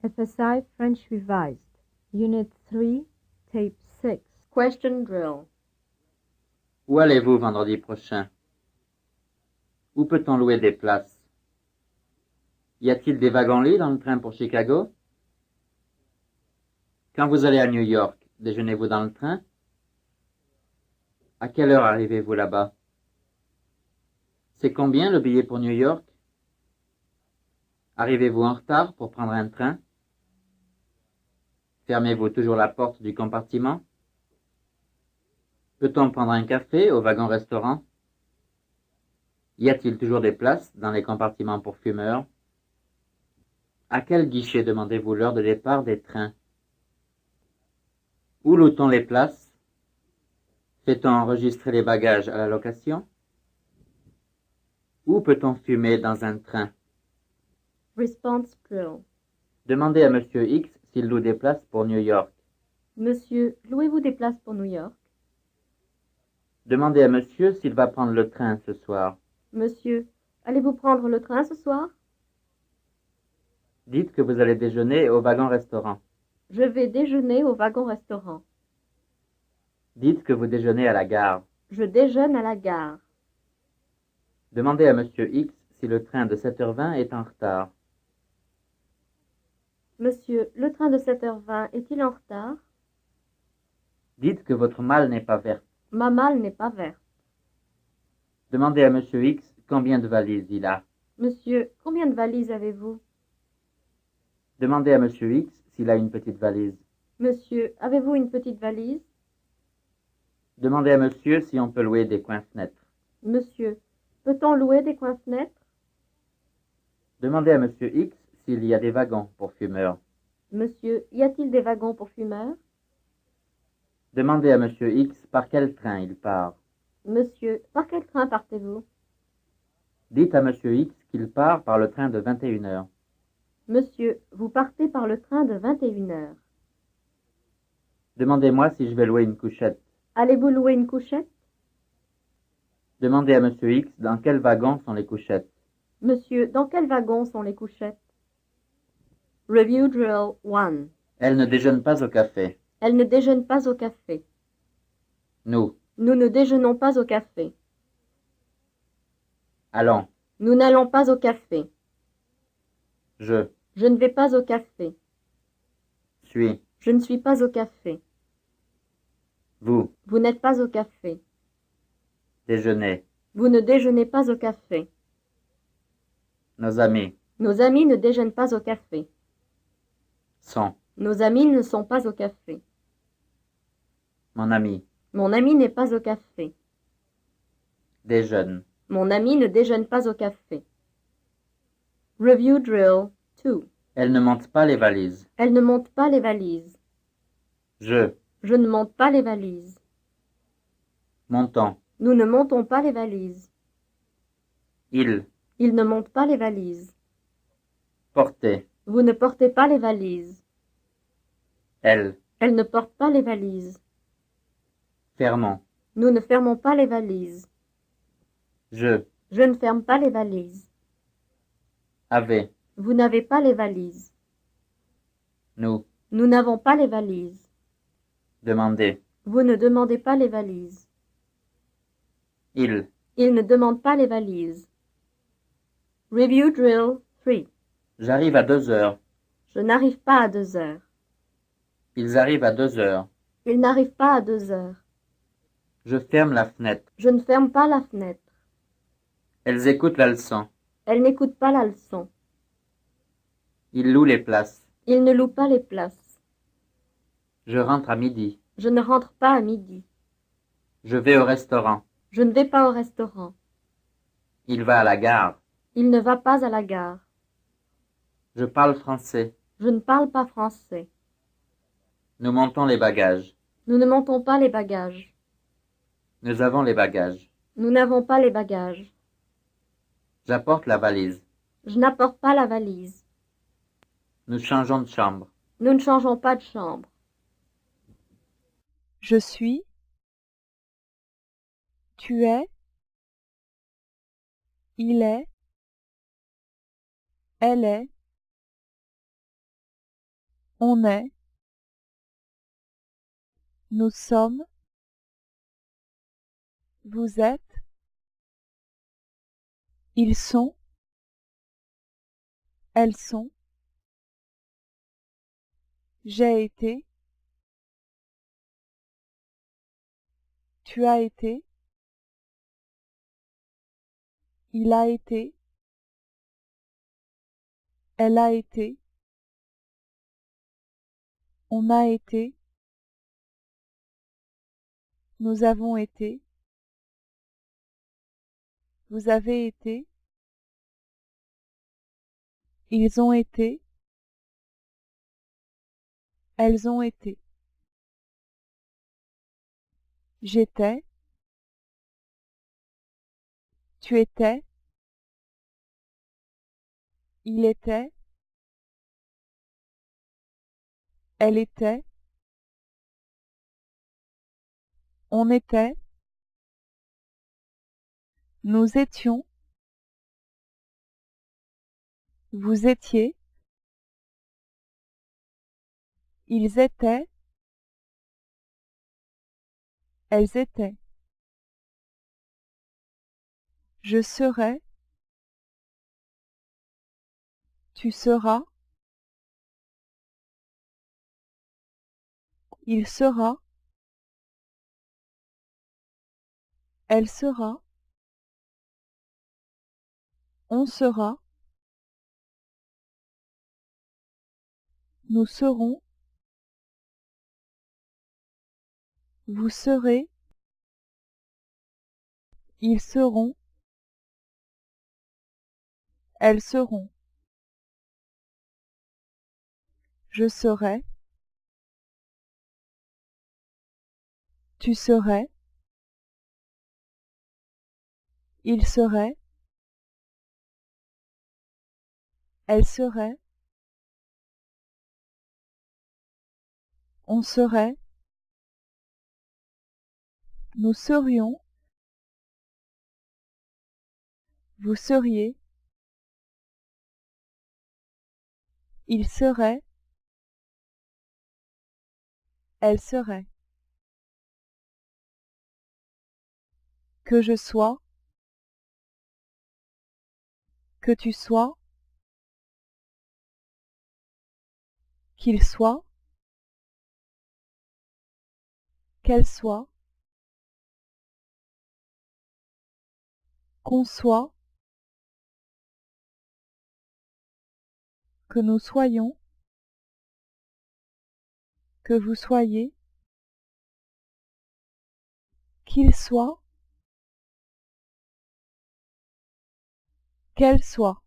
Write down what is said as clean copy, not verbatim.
FSI French Revised, Unit 3, Tape 6. Question Drill. Où allez-vous vendredi prochain? Où peut-on louer des places? Y a-t-il des wagons-lits dans le train pour Chicago? Quand vous allez à New York, déjeunez-vous dans le train? À quelle heure arrivez-vous là-bas? C'est combien le billet pour New York? Arrivez-vous en retard pour prendre un train? Fermez-vous toujours la porte du compartiment? Peut-on prendre un café au wagon-restaurant? Y a-t-il toujours des places dans les compartiments pour fumeurs? À quel guichet demandez-vous l'heure de départ des trains? Où loue-t-on les places? Fait-on enregistrer les bagages à la location? Où peut-on fumer dans un train? Response Drill. Demandez à Monsieur X s'il loue des places pour New York. Monsieur, louez-vous des places pour New York? Demandez à Monsieur s'il va prendre le train ce soir. Monsieur, allez-vous prendre le train ce soir? Dites que vous allez déjeuner au wagon-restaurant. Je vais déjeuner au wagon-restaurant. Dites que vous déjeunez à la gare. Je déjeune à la gare. Demandez à Monsieur X si le train de 7h20 est en retard. Monsieur, le train de 7h20 est-il en retard? Dites que votre malle n'est pas verte. Ma malle n'est pas verte. Demandez à Monsieur X combien de valises il a. Monsieur, combien de valises avez-vous? Demandez à Monsieur X s'il a une petite valise. Monsieur, avez-vous une petite valise? Demandez à Monsieur si on peut louer des coins-fenêtres. Monsieur, peut-on louer des coins-fenêtres? Demandez à Monsieur X s'il y a des wagons pour fumeurs. Monsieur, y a-t-il des wagons pour fumeurs? Demandez à Monsieur X par quel train il part. Monsieur, par quel train partez-vous? Dites à Monsieur X qu'il part par le train de 21h. Monsieur, vous partez par le train de 21h. Demandez-moi si je vais louer une couchette. Allez-vous louer une couchette? Demandez à Monsieur X dans quel wagon sont les couchettes. Monsieur, dans quel wagon sont les couchettes? Review Drill 1. Elle ne déjeune pas au café. Elle ne déjeune pas au café. Nous. Nous ne déjeunons pas au café. Allons. Nous n'allons pas au café. Je. Je ne vais pas au café. Suis. Je ne suis pas au café. Vous. Vous n'êtes pas au café. Déjeunez. Vous ne déjeunez pas au café. Nos amis. Nos amis ne déjeunent pas au café. Sont. Nos amis ne sont pas au café. Mon ami. Mon ami n'est pas au café. Déjeune. Mon ami ne déjeune pas au café. Review Drill 2. Elle ne monte pas les valises. Elle ne monte pas les valises. Je. Je ne monte pas les valises. Montons. Nous ne montons pas les valises. Il. Il ne monte pas les valises. Portez. Vous ne portez pas les valises. Elle. Elle ne porte pas les valises. Fermons. Nous ne fermons pas les valises. Je. Je ne ferme pas les valises. Avez. Vous n'avez pas les valises. Nous. Nous n'avons pas les valises. Demandez. Vous ne demandez pas les valises. Il. Il ne demande pas les valises. Review Drill 3. J'arrive à 2h. Je n'arrive pas à 2h. Ils arrivent à 2h. Il n'arrive pas à 2h. Je ferme la fenêtre. Je ne ferme pas la fenêtre. Elles écoutent la leçon. Elle n'écoute pas la leçon. Ils louent les places. Il ne loue pas les places. Je rentre à midi. Je ne rentre pas à midi. Je vais au restaurant. Je ne vais pas au restaurant. Il va à la gare. Il ne va pas à la gare. Je parle français. Je ne parle pas français. Nous montons les bagages. Nous ne montons pas les bagages. Nous avons les bagages. Nous n'avons pas les bagages. J'apporte la valise. Je n'apporte pas la valise. Nous changeons de chambre. Nous ne changeons pas de chambre. Je suis, tu es, il est, elle est, On est, nous sommes, vous êtes, ils sont, elles sont, j'ai été, tu as été, il a été, elle a été, on a été, nous avons été, vous avez été, ils ont été, elles ont été. J'étais, tu étais, il était, elle était, on était, nous étions, vous étiez, ils étaient, elles étaient. Je serai, tu seras, il sera, elle sera, on sera, nous serons, vous serez, ils seront, elles seront. Je serai, tu serais, il serait, elle serait, on serait, nous serions, vous seriez, il serait, elle serait. Que je sois, que tu sois, qu'il soit, qu'elle soit, qu'on soit, que nous soyons, que vous soyez, qu'il soit, qu'elle soit.